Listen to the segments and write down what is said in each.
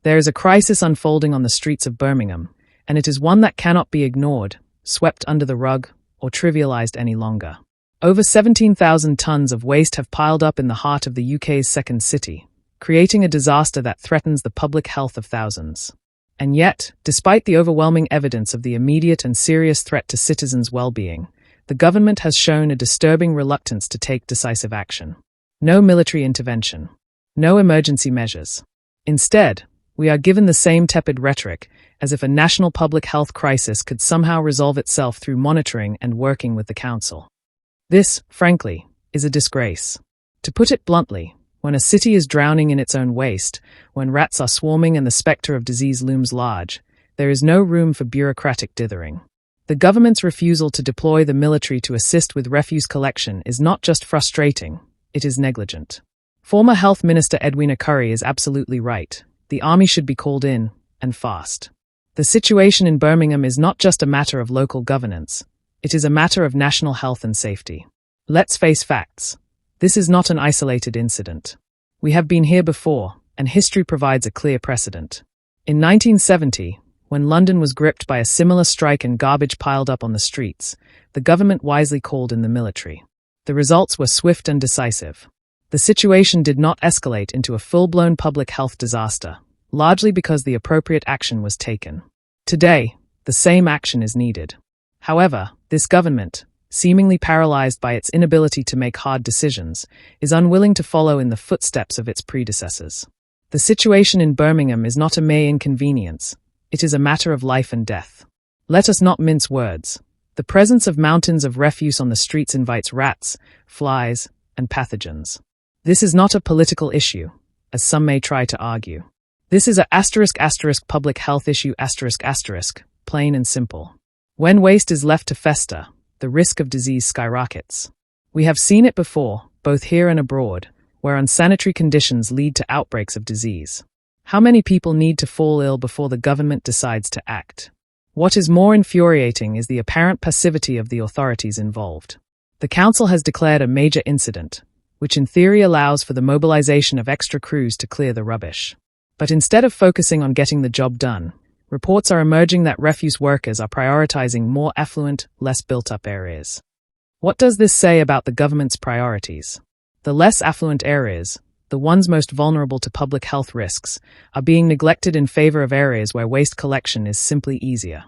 There is a crisis unfolding on the streets of Birmingham, and it is one that cannot be ignored, swept under the rug, or trivialized any longer. Over 17,000 tons of waste have piled up in the heart of the UK's second city, creating a disaster that threatens the public health of thousands. And yet, despite the overwhelming evidence of the immediate and serious threat to citizens' well-being, the government has shown a disturbing reluctance to take decisive action. No military intervention. No emergency measures. Instead, we are given the same tepid rhetoric, as if a national public health crisis could somehow resolve itself through monitoring and working with the council. This, frankly, is a disgrace. To put it bluntly, when a city is drowning in its own waste, when rats are swarming and the spectre of disease looms large, there is no room for bureaucratic dithering. The government's refusal to deploy the military to assist with refuse collection is not just frustrating, it is negligent. Former Health Minister Edwina Currie is absolutely right. The army should be called in, and fast. The situation in Birmingham is not just a matter of local governance, it is a matter of national health and safety. Let's face facts. This is not an isolated incident. We have been here before, and history provides a clear precedent. In 1970, when London was gripped by a similar strike and garbage piled up on the streets, the government wisely called in the military. The results were swift and decisive. The situation did not escalate into a full-blown public health disaster, largely because the appropriate action was taken. Today, the same action is needed. However, this government, seemingly paralyzed by its inability to make hard decisions, is unwilling to follow in the footsteps of its predecessors. The situation in Birmingham is not a mere inconvenience, it is a matter of life and death. Let us not mince words. The presence of mountains of refuse on the streets invites rats, flies, and pathogens. This is not a political issue, as some may try to argue. This is a *** public health issue ***, plain and simple. When waste is left to fester, the risk of disease skyrockets. We have seen it before, both here and abroad, where unsanitary conditions lead to outbreaks of disease. How many people need to fall ill before the government decides to act? What is more infuriating is the apparent passivity of the authorities involved. The council has declared a major incident, which in theory allows for the mobilization of extra crews to clear the rubbish. But instead of focusing on getting the job done, reports are emerging that refuse workers are prioritizing more affluent, less built-up areas. What does this say about the government's priorities? The less affluent areas, the ones most vulnerable to public health risks, are being neglected in favor of areas where waste collection is simply easier.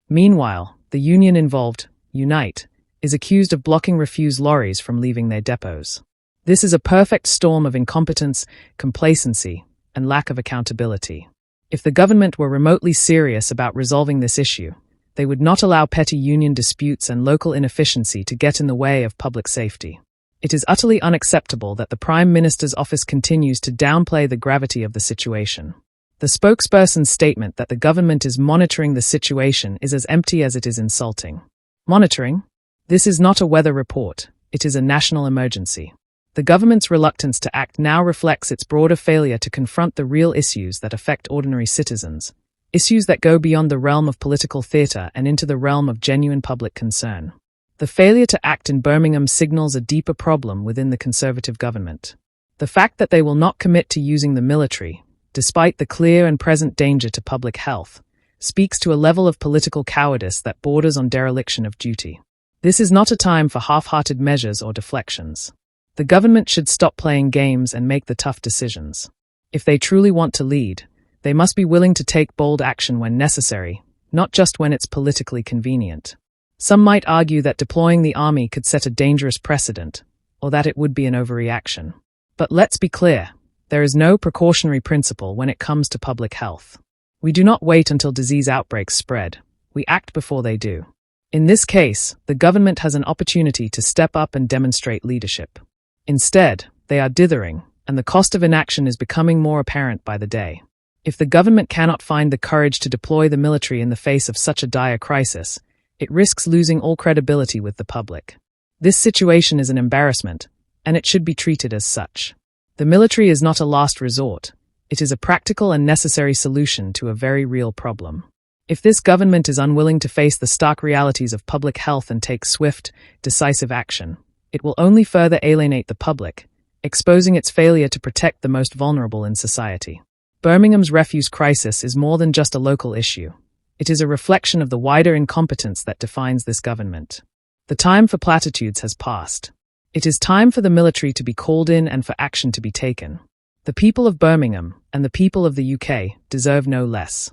Meanwhile, the union involved, Unite, is accused of blocking refuse lorries from leaving their depots. This is a perfect storm of incompetence, complacency, and lack of accountability. If the government were remotely serious about resolving this issue, they would not allow petty union disputes and local inefficiency to get in the way of public safety. It is utterly unacceptable that the Prime Minister's office continues to downplay the gravity of the situation. The spokesperson's statement that the government is monitoring the situation is as empty as it is insulting. Monitoring? This is not a weather report, it is a national emergency. The government's reluctance to act now reflects its broader failure to confront the real issues that affect ordinary citizens, issues that go beyond the realm of political theatre and into the realm of genuine public concern. The failure to act in Birmingham signals a deeper problem within the Conservative government. The fact that they will not commit to using the military, despite the clear and present danger to public health, speaks to a level of political cowardice that borders on dereliction of duty. This is not a time for half-hearted measures or deflections. The government should stop playing games and make the tough decisions. If they truly want to lead, they must be willing to take bold action when necessary, not just when it's politically convenient. Some might argue that deploying the army could set a dangerous precedent, or that it would be an overreaction. But let's be clear, there is no precautionary principle when it comes to public health. We do not wait until disease outbreaks spread, we act before they do. In this case, the government has an opportunity to step up and demonstrate leadership. Instead, they are dithering, and the cost of inaction is becoming more apparent by the day. If the government cannot find the courage to deploy the military in the face of such a dire crisis, it risks losing all credibility with the public. This situation is an embarrassment, and it should be treated as such. The military is not a last resort, it is a practical and necessary solution to a very real problem. If this government is unwilling to face the stark realities of public health and take swift, decisive action, it will only further alienate the public, exposing its failure to protect the most vulnerable in society. Birmingham's refuse crisis is more than just a local issue. It is a reflection of the wider incompetence that defines this government. The time for platitudes has passed. It is time for the military to be called in and for action to be taken. The people of Birmingham and the people of the UK deserve no less.